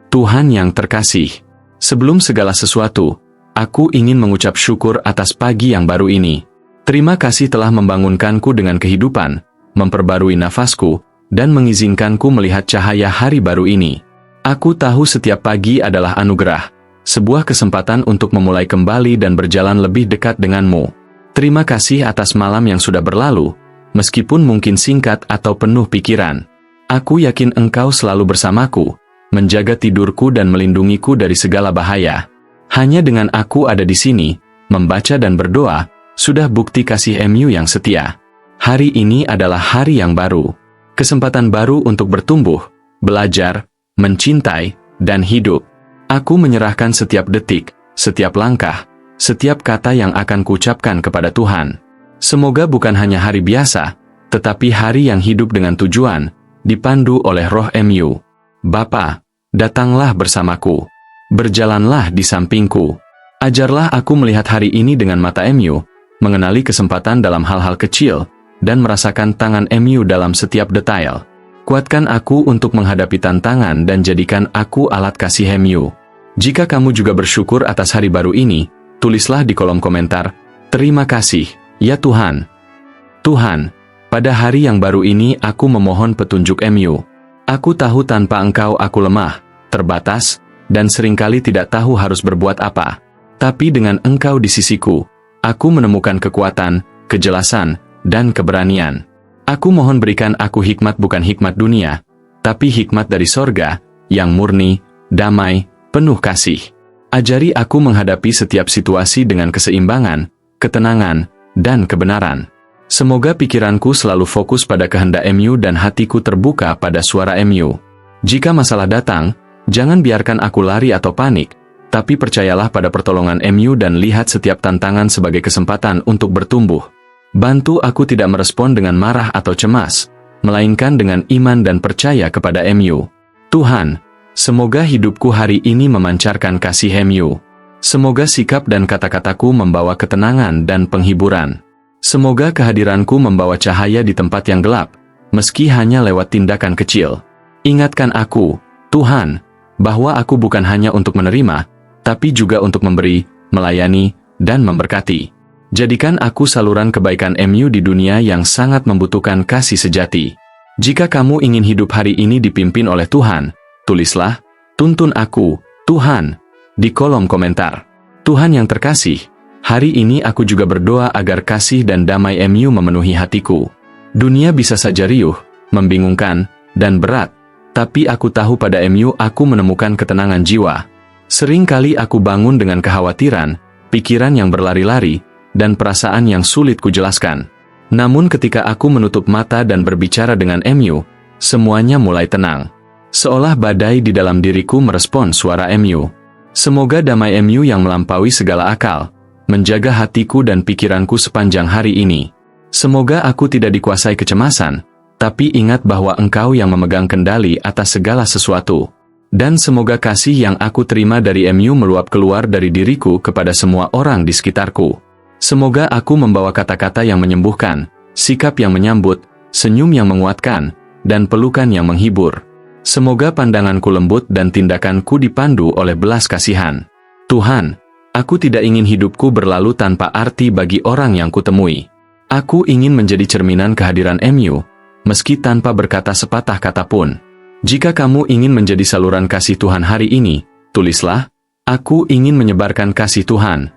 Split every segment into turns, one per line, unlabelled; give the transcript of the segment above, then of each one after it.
Tuhan yang terkasih, sebelum segala sesuatu, aku ingin mengucap syukur atas pagi yang baru ini. Terima kasih telah membangunkanku dengan kehidupan, memperbarui nafasku, dan mengizinkanku melihat cahaya hari baru ini. Aku tahu setiap pagi adalah anugerah, sebuah kesempatan untuk memulai kembali dan berjalan lebih dekat denganmu. Terima kasih atas malam yang sudah berlalu, meskipun mungkin singkat atau penuh pikiran. Aku yakin Engkau selalu bersamaku, menjaga tidurku dan melindungiku dari segala bahaya. Hanya dengan aku ada di sini, membaca dan berdoa, sudah bukti kasih MU yang setia. Hari ini adalah hari yang baru. Kesempatan baru untuk bertumbuh, belajar, mencintai, dan hidup. Aku menyerahkan setiap detik, setiap langkah, setiap kata yang akan kuucapkan kepada Tuhan. Semoga bukan hanya hari biasa, tetapi hari yang hidup dengan tujuan, dipandu oleh Roh MU. Bapa, datanglah bersamaku. Berjalanlah di sampingku. Ajarlah aku melihat hari ini dengan mata MU, mengenali kesempatan dalam hal-hal kecil, dan merasakan tangan MU dalam setiap detail. Kuatkan aku untuk menghadapi tantangan dan jadikan aku alat kasih MU. Jika kamu juga bersyukur atas hari baru ini, tulislah di kolom komentar, "Terima kasih, ya Tuhan." Tuhan, pada hari yang baru ini aku memohon petunjuk MU. Aku tahu tanpa Engkau aku lemah, terbatas, dan seringkali tidak tahu harus berbuat apa. Tapi dengan Engkau di sisiku, aku menemukan kekuatan, kejelasan, dan keberanian. Aku mohon berikan aku hikmat bukan hikmat dunia, tapi hikmat dari sorga, yang murni, damai, penuh kasih. Ajari aku menghadapi setiap situasi dengan keseimbangan, ketenangan, dan kebenaran. Semoga pikiranku selalu fokus pada kehendak MU dan hatiku terbuka pada suara MU. Jika masalah datang, jangan biarkan aku lari atau panik, tapi percayalah pada pertolongan MU dan lihat setiap tantangan sebagai kesempatan untuk bertumbuh. Bantu aku tidak merespon dengan marah atau cemas, melainkan dengan iman dan percaya kepada MU. Tuhan, semoga hidupku hari ini memancarkan kasih MU. Semoga sikap dan kata-kataku membawa ketenangan dan penghiburan. Semoga kehadiranku membawa cahaya di tempat yang gelap, meski hanya lewat tindakan kecil. Ingatkan aku, Tuhan, bahwa aku bukan hanya untuk menerima, tapi juga untuk memberi, melayani, dan memberkati. Jadikan aku saluran kebaikan MU di dunia yang sangat membutuhkan kasih sejati. Jika kamu ingin hidup hari ini dipimpin oleh Tuhan, tulislah, "Tuntun aku, Tuhan," di kolom komentar. Tuhan yang terkasih, hari ini aku juga berdoa agar kasih dan damai MU memenuhi hatiku. Dunia bisa saja riuh, membingungkan, dan berat, tapi aku tahu pada MU aku menemukan ketenangan jiwa. Sering kali aku bangun dengan kekhawatiran, pikiran yang berlari-lari, dan perasaan yang sulit kujelaskan. Namun ketika aku menutup mata dan berbicara dengan MU, semuanya mulai tenang. Seolah badai di dalam diriku merespon suara MU. Semoga damai MU yang melampaui segala akal, menjaga hatiku dan pikiranku sepanjang hari ini. Semoga aku tidak dikuasai kecemasan, tapi ingat bahwa Engkau yang memegang kendali atas segala sesuatu. Dan semoga kasih yang aku terima dari MU meluap keluar dari diriku kepada semua orang di sekitarku. Semoga aku membawa kata-kata yang menyembuhkan, sikap yang menyambut, senyum yang menguatkan, dan pelukan yang menghibur. Semoga pandanganku lembut dan tindakanku dipandu oleh belas kasihan. Tuhan, aku tidak ingin hidupku berlalu tanpa arti bagi orang yang kutemui. Aku ingin menjadi cerminan kehadiran MU, meski tanpa berkata sepatah kata pun. Jika kamu ingin menjadi saluran kasih Tuhan hari ini, tulislah, "Aku ingin menyebarkan kasih Tuhan."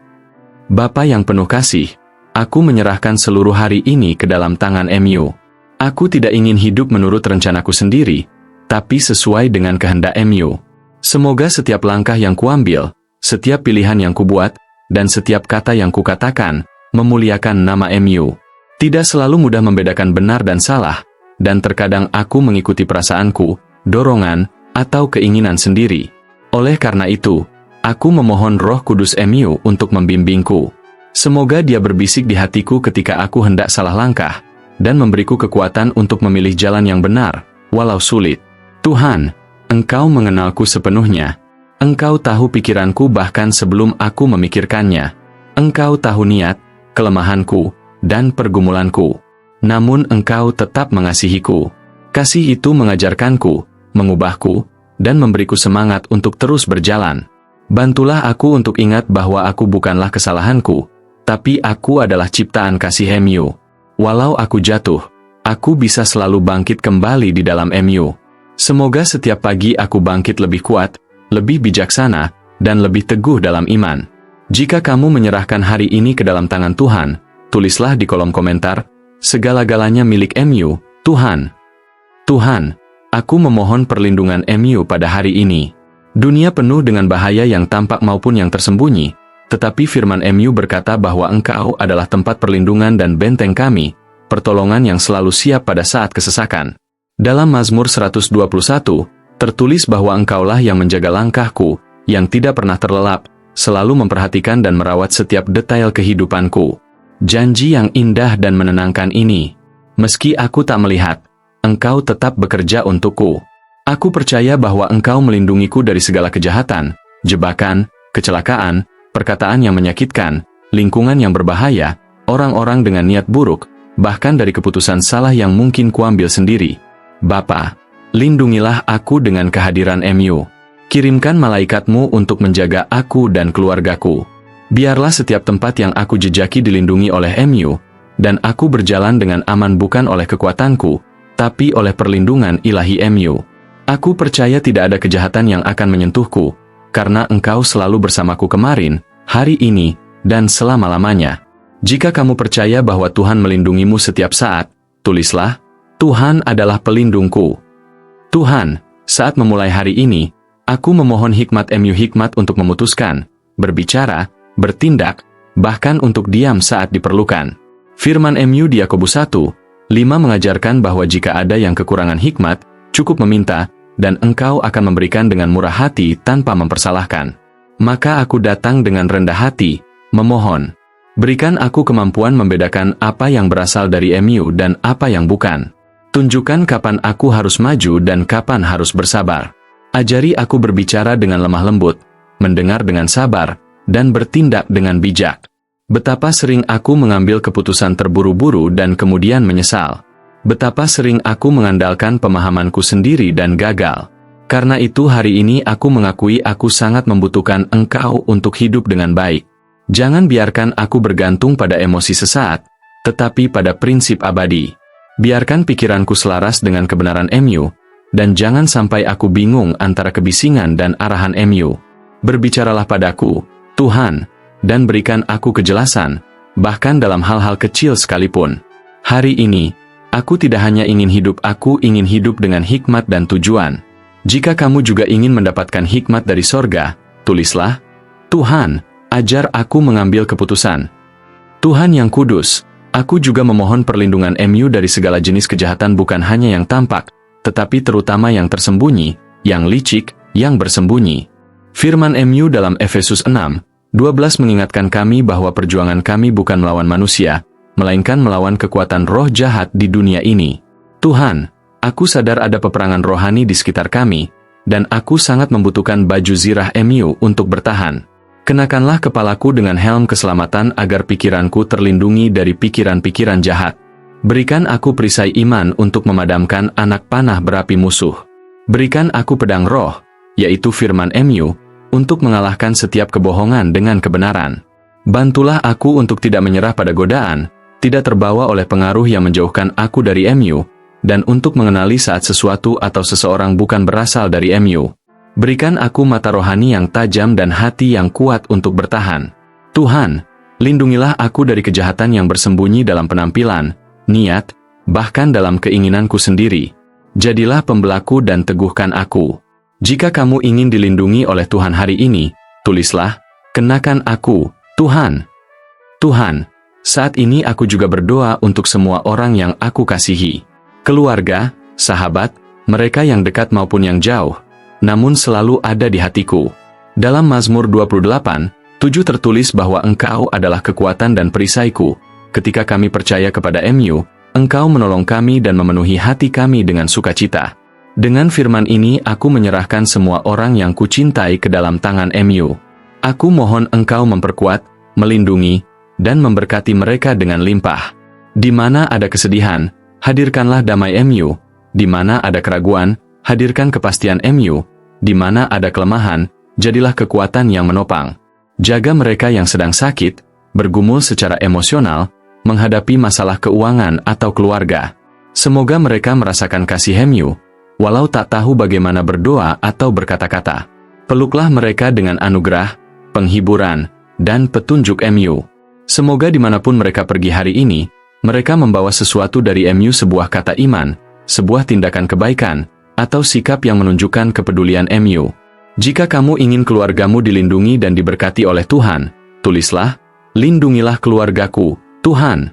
Bapa yang penuh kasih, aku menyerahkan seluruh hari ini ke dalam tangan MU. Aku tidak ingin hidup menurut rencanaku sendiri, tapi sesuai dengan kehendak MU. Semoga setiap langkah yang kuambil, setiap pilihan yang kubuat, dan setiap kata yang kukatakan, memuliakan nama MU. Tidak selalu mudah membedakan benar dan salah, dan terkadang aku mengikuti perasaanku, dorongan, atau keinginan sendiri. Oleh karena itu, aku memohon Roh Kudus MU untuk membimbingku. Semoga Dia berbisik di hatiku ketika aku hendak salah langkah, dan memberiku kekuatan untuk memilih jalan yang benar, walau sulit. Tuhan, Engkau mengenalku sepenuhnya. Engkau tahu pikiranku bahkan sebelum aku memikirkannya. Engkau tahu niat, kelemahanku, dan pergumulanku. Namun Engkau tetap mengasihiku. Kasih itu mengajarkanku, mengubahku, dan memberiku semangat untuk terus berjalan. Bantulah aku untuk ingat bahwa aku bukanlah kesalahanku, tapi aku adalah ciptaan kasih MU. Walau aku jatuh, aku bisa selalu bangkit kembali di dalam MU. Semoga setiap pagi aku bangkit lebih kuat, lebih bijaksana, dan lebih teguh dalam iman. Jika kamu menyerahkan hari ini ke dalam tangan Tuhan, tulislah di kolom komentar, segala-galanya milik MU, Tuhan. Tuhan, aku memohon perlindungan MU pada hari ini. Dunia penuh dengan bahaya yang tampak maupun yang tersembunyi, tetapi firman MU berkata bahwa Engkau adalah tempat perlindungan dan benteng kami, pertolongan yang selalu siap pada saat kesesakan. Dalam Mazmur 121, tertulis bahwa Engkaulah yang menjaga langkahku, yang tidak pernah terlelap, selalu memperhatikan dan merawat setiap detail kehidupanku. Janji yang indah dan menenangkan ini. Meski aku tak melihat, Engkau tetap bekerja untukku. Aku percaya bahwa Engkau melindungiku dari segala kejahatan, jebakan, kecelakaan, perkataan yang menyakitkan, lingkungan yang berbahaya, orang-orang dengan niat buruk, bahkan dari keputusan salah yang mungkin kuambil sendiri. Bapa, lindungilah aku dengan kehadiran MU. Kirimkan malaikatmu untuk menjaga aku dan keluargaku. Biarlah setiap tempat yang aku jejaki dilindungi oleh MU, dan aku berjalan dengan aman bukan oleh kekuatanku, tapi oleh perlindungan ilahi MU. Aku percaya tidak ada kejahatan yang akan menyentuhku, karena Engkau selalu bersamaku kemarin, hari ini, dan selama-lamanya. Jika kamu percaya bahwa Tuhan melindungimu setiap saat, tulislah, Tuhan adalah pelindungku. Tuhan, saat memulai hari ini, aku memohon hikmat MU, hikmat untuk memutuskan, berbicara, bertindak, bahkan untuk diam saat diperlukan. Firman MU di Yakobus 1:5 mengajarkan bahwa jika ada yang kekurangan hikmat, cukup meminta, dan Engkau akan memberikan dengan murah hati tanpa mempersalahkan. Maka aku datang dengan rendah hati, memohon. Berikan aku kemampuan membedakan apa yang berasal dari MU dan apa yang bukan. Tunjukkan kapan aku harus maju dan kapan harus bersabar. Ajari aku berbicara dengan lemah lembut, mendengar dengan sabar, dan bertindak dengan bijak. Betapa sering aku mengambil keputusan terburu-buru dan kemudian menyesal. Betapa sering aku mengandalkan pemahamanku sendiri dan gagal. Karena itu hari ini aku mengakui aku sangat membutuhkan Engkau untuk hidup dengan baik. Jangan biarkan aku bergantung pada emosi sesaat, tetapi pada prinsip abadi. Biarkan pikiranku selaras dengan kebenaran MU, dan jangan sampai aku bingung antara kebisingan dan arahan MU. Berbicaralah padaku, Tuhan, dan berikan aku kejelasan, bahkan dalam hal-hal kecil sekalipun. Hari ini, aku tidak hanya ingin hidup, aku ingin hidup dengan hikmat dan tujuan. Jika kamu juga ingin mendapatkan hikmat dari sorga, tulislah, Tuhan, ajar aku mengambil keputusan. Tuhan yang kudus, aku juga memohon perlindungan MU dari segala jenis kejahatan, bukan hanya yang tampak, tetapi terutama yang tersembunyi, yang licik, yang bersembunyi. Firman MU dalam Efesus 6:12 mengingatkan kami bahwa perjuangan kami bukan melawan manusia, melainkan melawan kekuatan roh jahat di dunia ini. Tuhan, aku sadar ada peperangan rohani di sekitar kami, dan aku sangat membutuhkan baju zirah MU untuk bertahan. Kenakanlah kepalaku dengan helm keselamatan agar pikiranku terlindungi dari pikiran-pikiran jahat. Berikan aku perisai iman untuk memadamkan anak panah berapi musuh. Berikan aku pedang roh, yaitu firman MU, untuk mengalahkan setiap kebohongan dengan kebenaran. Bantulah aku untuk tidak menyerah pada godaan, tidak terbawa oleh pengaruh yang menjauhkan aku dari MU, dan untuk mengenali saat sesuatu atau seseorang bukan berasal dari MU. Berikan aku mata rohani yang tajam dan hati yang kuat untuk bertahan. Tuhan, lindungilah aku dari kejahatan yang bersembunyi dalam penampilan, niat, bahkan dalam keinginanku sendiri. Jadilah pembelaku dan teguhkan aku. Jika kamu ingin dilindungi oleh Tuhan hari ini, tulislah, kenakan aku, Tuhan. Tuhan, saat ini aku juga berdoa untuk semua orang yang aku kasihi. Keluarga, sahabat, mereka yang dekat maupun yang jauh, namun selalu ada di hatiku. Dalam Mazmur 28:7 tertulis bahwa Engkau adalah kekuatan dan perisaiku. Ketika kami percaya kepada MU, Engkau menolong kami dan memenuhi hati kami dengan sukacita. Dengan firman ini aku menyerahkan semua orang yang kucintai ke dalam tangan MU. Aku mohon Engkau memperkuat, melindungi, dan memberkati mereka dengan limpah. Di mana ada kesedihan, hadirkanlah damai MU. Di mana ada keraguan, hadirkan kepastian MU. di mana ada kelemahan, jadilah kekuatan yang menopang. Jaga mereka yang sedang sakit, bergumul secara emosional, menghadapi masalah keuangan atau keluarga. Semoga mereka merasakan kasih MU, walau tak tahu bagaimana berdoa atau berkata-kata. Peluklah mereka dengan anugerah, penghiburan, dan petunjuk MU. Semoga dimanapun mereka pergi hari ini, mereka membawa sesuatu dari MU, sebuah kata iman, sebuah tindakan kebaikan, atau sikap yang menunjukkan kepedulian MU. Jika kamu ingin keluargamu dilindungi dan diberkati oleh Tuhan, tulislah, lindungilah keluargaku, Tuhan.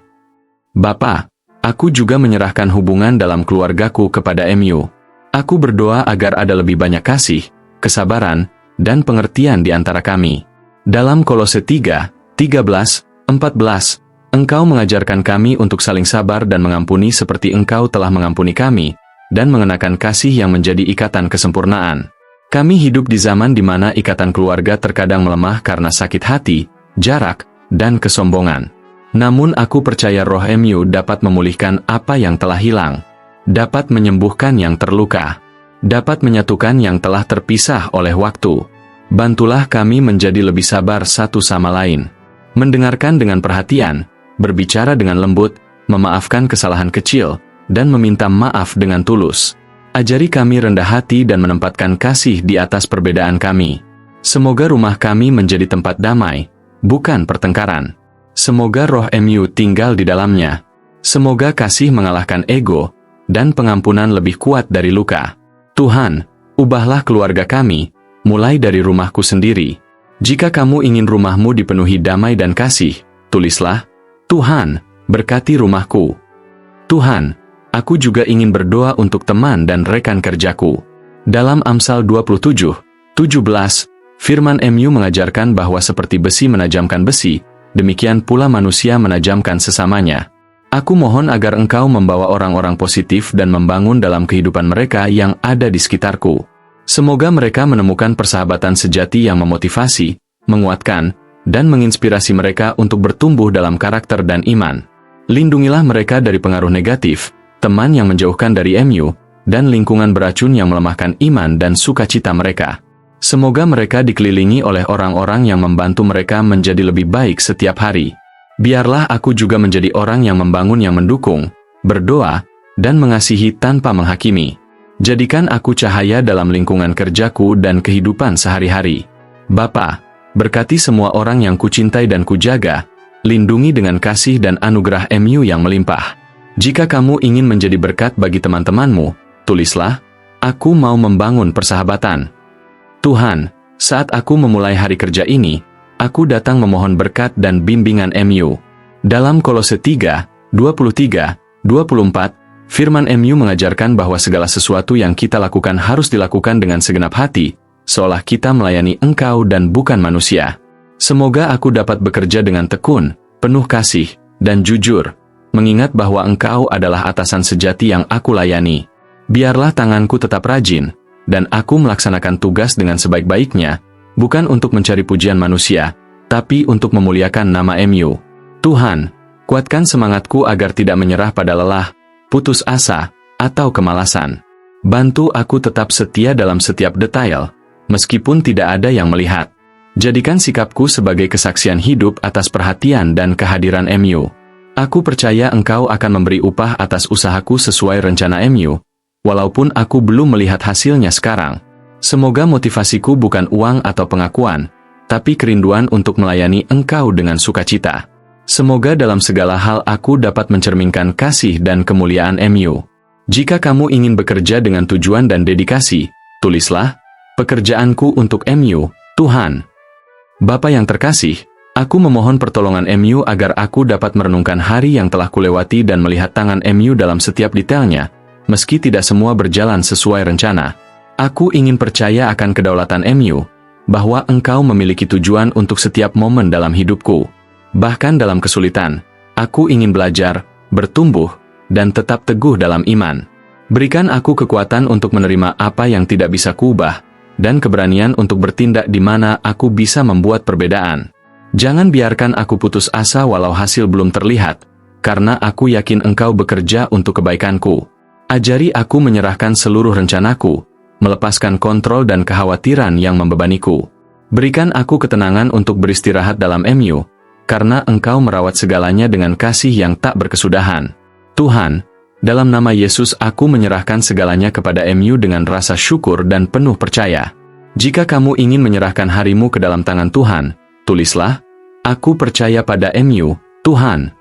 Bapa, aku juga menyerahkan hubungan dalam keluargaku kepada MU. Aku berdoa agar ada lebih banyak kasih, kesabaran, dan pengertian di antara kami. Dalam Kolose 3:13-14, Engkau mengajarkan kami untuk saling sabar dan mengampuni seperti Engkau telah mengampuni kami, dan mengenakan kasih yang menjadi ikatan kesempurnaan. Kami hidup di zaman di mana ikatan keluarga terkadang melemah karena sakit hati, jarak, dan kesombongan. Namun aku percaya roh MU dapat memulihkan apa yang telah hilang, dapat menyembuhkan yang terluka, dapat menyatukan yang telah terpisah oleh waktu. Bantulah kami menjadi lebih sabar satu sama lain, mendengarkan dengan perhatian, berbicara dengan lembut, memaafkan kesalahan kecil, dan meminta maaf dengan tulus. Ajari kami rendah hati dan menempatkan kasih di atas perbedaan kami. Semoga rumah kami menjadi tempat damai, bukan pertengkaran. Semoga roh MU tinggal di dalamnya. Semoga kasih mengalahkan ego, dan pengampunan lebih kuat dari luka. Tuhan, ubahlah keluarga kami, mulai dari rumahku sendiri. Jika kamu ingin rumahmu dipenuhi damai dan kasih, tulislah, Tuhan, berkati rumahku. Tuhan, aku juga ingin berdoa untuk teman dan rekan kerjaku. Dalam Amsal 27:17, firman MU mengajarkan bahwa seperti besi menajamkan besi, demikian pula manusia menajamkan sesamanya. Aku mohon agar Engkau membawa orang-orang positif dan membangun dalam kehidupan mereka yang ada di sekitarku. Semoga mereka menemukan persahabatan sejati yang memotivasi, menguatkan, dan menginspirasi mereka untuk bertumbuh dalam karakter dan iman. Lindungilah mereka dari pengaruh negatif, teman yang menjauhkan dari MU, dan lingkungan beracun yang melemahkan iman dan sukacita mereka. Semoga mereka dikelilingi oleh orang-orang yang membantu mereka menjadi lebih baik setiap hari. Biarlah aku juga menjadi orang yang membangun, yang mendukung, berdoa, dan mengasihi tanpa menghakimi. Jadikan aku cahaya dalam lingkungan kerjaku dan kehidupan sehari-hari. Bapa, berkati semua orang yang kucintai dan kujaga, lindungi dengan kasih dan anugerah MU yang melimpah. Jika kamu ingin menjadi berkat bagi teman-temanmu, tulislah, aku mau membangun persahabatan. Tuhan, saat aku memulai hari kerja ini, aku datang memohon berkat dan bimbingan MU. Dalam Kolose 3:23-24, firman MU mengajarkan bahwa segala sesuatu yang kita lakukan harus dilakukan dengan segenap hati, seolah kita melayani Engkau dan bukan manusia. Semoga aku dapat bekerja dengan tekun, penuh kasih, dan jujur, mengingat bahwa Engkau adalah atasan sejati yang aku layani. Biarlah tanganku tetap rajin, dan aku melaksanakan tugas dengan sebaik-baiknya, bukan untuk mencari pujian manusia, tapi untuk memuliakan nama MU. Tuhan, kuatkan semangatku agar tidak menyerah pada lelah, putus asa, atau kemalasan. Bantu aku tetap setia dalam setiap detail, meskipun tidak ada yang melihat. Jadikan sikapku sebagai kesaksian hidup atas perhatian dan kehadiran MU. Aku percaya Engkau akan memberi upah atas usahaku sesuai rencana MU, walaupun aku belum melihat hasilnya sekarang. Semoga motivasiku bukan uang atau pengakuan, tapi kerinduan untuk melayani Engkau dengan sukacita. Semoga dalam segala hal aku dapat mencerminkan kasih dan kemuliaan MU. Jika kamu ingin bekerja dengan tujuan dan dedikasi, tulislah, pekerjaanku untuk MU, Tuhan. Bapa yang terkasih, aku memohon pertolongan MU agar aku dapat merenungkan hari yang telah kulewati dan melihat tangan MU dalam setiap detailnya, meski tidak semua berjalan sesuai rencana. Aku ingin percaya akan kedaulatan MU, bahwa Engkau memiliki tujuan untuk setiap momen dalam hidupku. Bahkan dalam kesulitan, aku ingin belajar, bertumbuh, dan tetap teguh dalam iman. Berikan aku kekuatan untuk menerima apa yang tidak bisa kuubah, dan keberanian untuk bertindak di mana aku bisa membuat perbedaan. Jangan biarkan aku putus asa walau hasil belum terlihat, karena aku yakin Engkau bekerja untuk kebaikanku. Ajari aku menyerahkan seluruh rencanaku, melepaskan kontrol dan kekhawatiran yang membebaniku. Berikan aku ketenangan untuk beristirahat dalam MU, karena Engkau merawat segalanya dengan kasih yang tak berkesudahan. Tuhan, dalam nama Yesus aku menyerahkan segalanya kepada MU dengan rasa syukur dan penuh percaya. Jika kamu ingin menyerahkan harimu ke dalam tangan Tuhan, tulislah, "Aku percaya pada MU, Tuhan."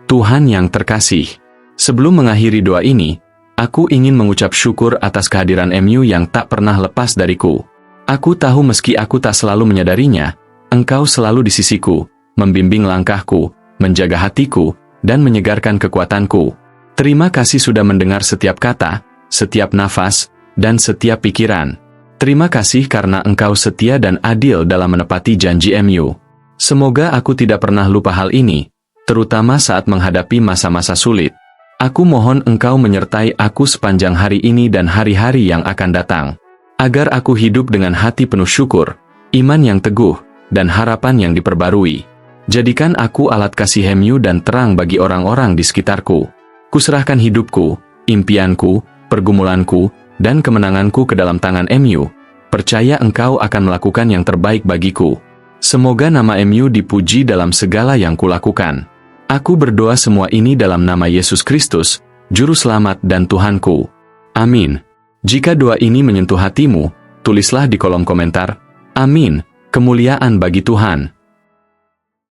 Tuhan yang terkasih, sebelum mengakhiri doa ini, aku ingin mengucap syukur atas kehadiran MU yang tak pernah lepas dariku. Aku tahu meski aku tak selalu menyadarinya, Engkau selalu di sisiku, membimbing langkahku, menjaga hatiku, dan menyegarkan kekuatanku. Terima kasih sudah mendengar setiap kata, setiap nafas, dan setiap pikiran. Terima kasih karena Engkau setia dan adil dalam menepati janji MU. Semoga aku tidak pernah lupa hal ini, terutama saat menghadapi masa-masa sulit. Aku mohon Engkau menyertai aku sepanjang hari ini dan hari-hari yang akan datang, agar aku hidup dengan hati penuh syukur, iman yang teguh, dan harapan yang diperbarui. Jadikan aku alat kasih MU dan terang bagi orang-orang di sekitarku. Kuserahkan hidupku, impianku, pergumulanku, dan kemenanganku ke dalam tangan MU. Percaya Engkau akan melakukan yang terbaik bagiku. Semoga nama MU dipuji dalam segala yang kulakukan. Aku berdoa semua ini dalam nama Yesus Kristus, Juru Selamat dan Tuhanku. Amin. Jika doa ini menyentuh hatimu, tulislah di kolom komentar, "Amin, kemuliaan bagi Tuhan."